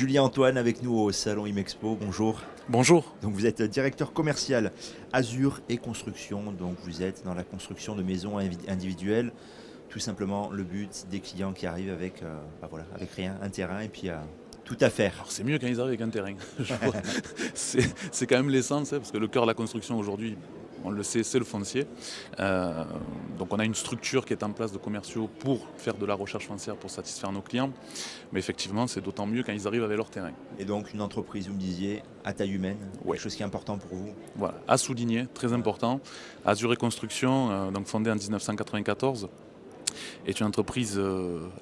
Julien Antoine avec nous au salon Imexpo, bonjour. Bonjour. Donc vous êtes directeur commercial Azur et Construction, donc vous êtes dans la construction de maisons individuelles. Tout simplement le but des clients qui arrivent avec, avec rien, un terrain et puis tout à faire. Alors c'est mieux quand ils arrivent avec un terrain. C'est quand même l'essence, parce que le cœur de la construction aujourd'hui, on le sait, c'est le foncier. Donc on a une structure qui est en place de commerciaux pour faire de la recherche foncière pour satisfaire nos clients. Mais effectivement, c'est d'autant mieux quand ils arrivent avec leur terrain. Et donc une entreprise, vous me disiez, à taille humaine, Ouais. quelque chose qui est important pour vous. Voilà, à souligner, très important. Azur et Construction, donc fondée en 1994. Est une entreprise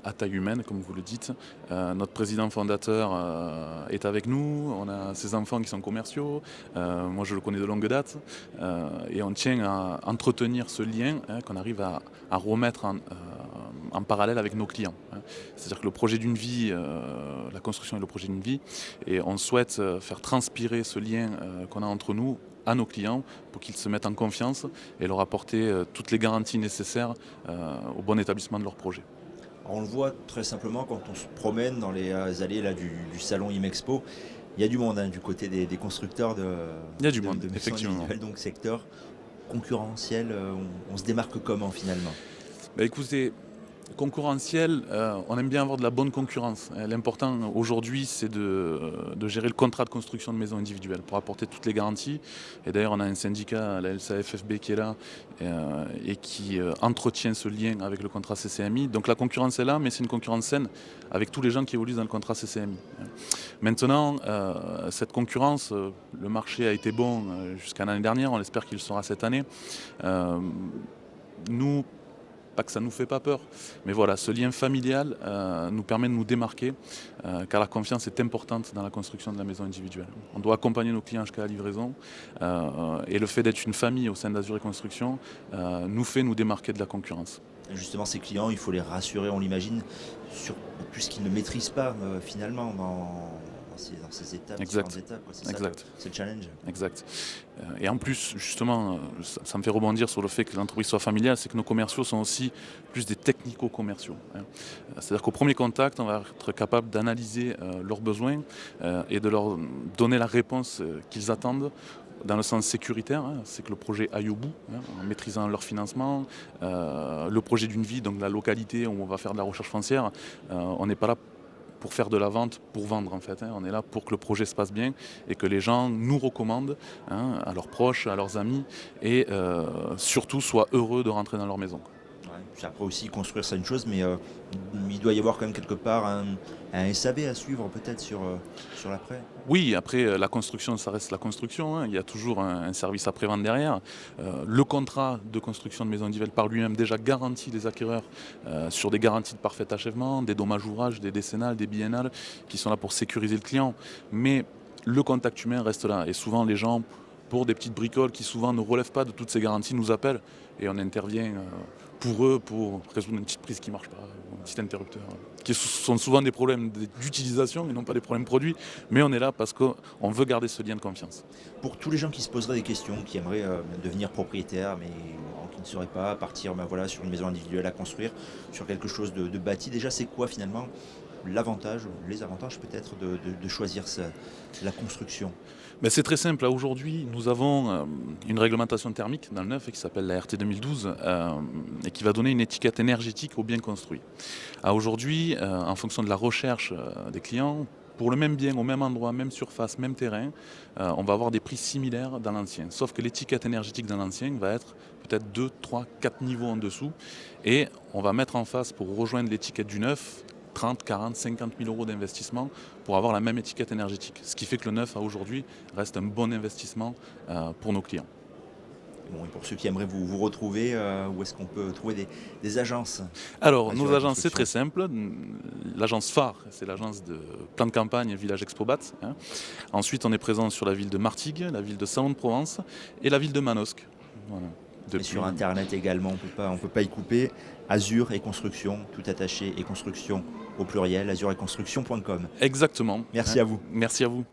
à taille humaine, comme vous le dites. Notre président fondateur est avec nous, on a ses enfants qui sont commerciaux, moi je le connais de longue date, et on tient à entretenir ce lien qu'on arrive à remettre en parallèle avec nos clients. C'est-à-dire que le projet d'une vie, la construction est le projet d'une vie, et on souhaite faire transpirer ce lien qu'on a entre nous à nos clients pour qu'ils se mettent en confiance et leur apporter toutes les garanties nécessaires au bon établissement de leur projet. Alors, on le voit très simplement quand on se promène dans les allées là, du salon Imexpo. Il y a du monde du côté des constructeurs Il y a du monde, de maisons effectivement. individuelles, donc secteur concurrentiel, on se démarque comment finalement? Écoutez, concurrentiel, on aime bien avoir de la bonne concurrence. L'important aujourd'hui, c'est de gérer le contrat de construction de maisons individuelles pour apporter toutes les garanties. Et d'ailleurs, on a un syndicat, la LSAFFB, qui est là et qui entretient ce lien avec le contrat CCMI. Donc la concurrence est là, mais c'est une concurrence saine avec tous les gens qui évoluent dans le contrat CCMI. Maintenant, cette concurrence, le marché a été bon jusqu'à l'année dernière, on espère qu'il le sera cette année. Nous, pas que ça ne nous fait pas peur, mais voilà, ce lien familial nous permet de nous démarquer, car la confiance est importante dans la construction de la maison individuelle. On doit accompagner nos clients jusqu'à la livraison, et le fait d'être une famille au sein d'Azur et Construction nous fait nous démarquer de la concurrence. Et justement, ces clients, il faut les rassurer, on l'imagine, sur tout ce qu'ils ne maîtrisent pas finalement dans ces étapes, Exact. différentes étapes. C'est Exact. ça, c'est le challenge. Exact. Et en plus, justement, ça me fait rebondir sur le fait que l'entreprise soit familiale, c'est que nos commerciaux sont aussi plus des technico-commerciaux. C'est-à-dire qu'au premier contact, on va être capable d'analyser leurs besoins et de leur donner la réponse qu'ils attendent dans le sens sécuritaire, c'est que le projet aille au bout, en maîtrisant leur financement, le projet d'une vie, donc la localité où on va faire de la recherche foncière, on n'est pas là pour faire de la vente, pour vendre en fait. On est là pour que le projet se passe bien et que les gens nous recommandent à leurs proches, à leurs amis et surtout soient heureux de rentrer dans leur maison. Ouais. Puis après aussi, construire, c'est une chose, mais il doit y avoir quand même quelque part un SAV à suivre peut-être sur l'après. Oui, après la construction, ça reste la construction. Il y a toujours un service après-vente derrière. Le contrat de construction de maison individuelle par lui-même déjà garantit les acquéreurs sur des garanties de parfait achèvement, des dommages ouvrages, des décennales, des biennales, qui sont là pour sécuriser le client. Mais le contact humain reste là. Et souvent, les gens, pour des petites bricoles qui souvent ne relèvent pas de toutes ces garanties, nous appellent et on intervient pour eux pour résoudre une petite prise qui ne marche pas, un petit interrupteur, qui sont souvent des problèmes d'utilisation et non pas des problèmes produits, mais on est là parce qu'on veut garder ce lien de confiance. Pour tous les gens qui se poseraient des questions, qui aimeraient devenir propriétaires, mais qui ne sauraient pas partir sur une maison individuelle à construire, sur quelque chose de bâti, déjà c'est quoi finalement l'avantage, les avantages peut-être de choisir la construction? C'est très simple. Aujourd'hui, nous avons une réglementation thermique dans le neuf qui s'appelle la RT 2012 et qui va donner une étiquette énergétique aux biens construits. Aujourd'hui, en fonction de la recherche des clients, pour le même bien, au même endroit, même surface, même terrain, on va avoir des prix similaires dans l'ancien. Sauf que l'étiquette énergétique dans l'ancien va être peut-être 2, 3, 4 niveaux en dessous. Et on va mettre en face, pour rejoindre l'étiquette du neuf, 30, 40, 50 000 euros d'investissement pour avoir la même étiquette énergétique. Ce qui fait que le neuf, aujourd'hui, reste un bon investissement pour nos clients. Bon, et pour ceux qui aimeraient vous retrouver, où est-ce qu'on peut trouver des agences? Alors, nos agences, c'est très simple. L'agence phare, c'est l'agence de plan de campagne Village Expobat. Ensuite, on est présent sur la ville de Martigues, la ville de Salon de Provence et la ville de Manosque. Voilà. Et sur Internet également, on peut pas y couper. Azur et Construction, tout attaché, et construction au pluriel, azuretconstruction.com. Exactement. Merci à vous. Merci à vous.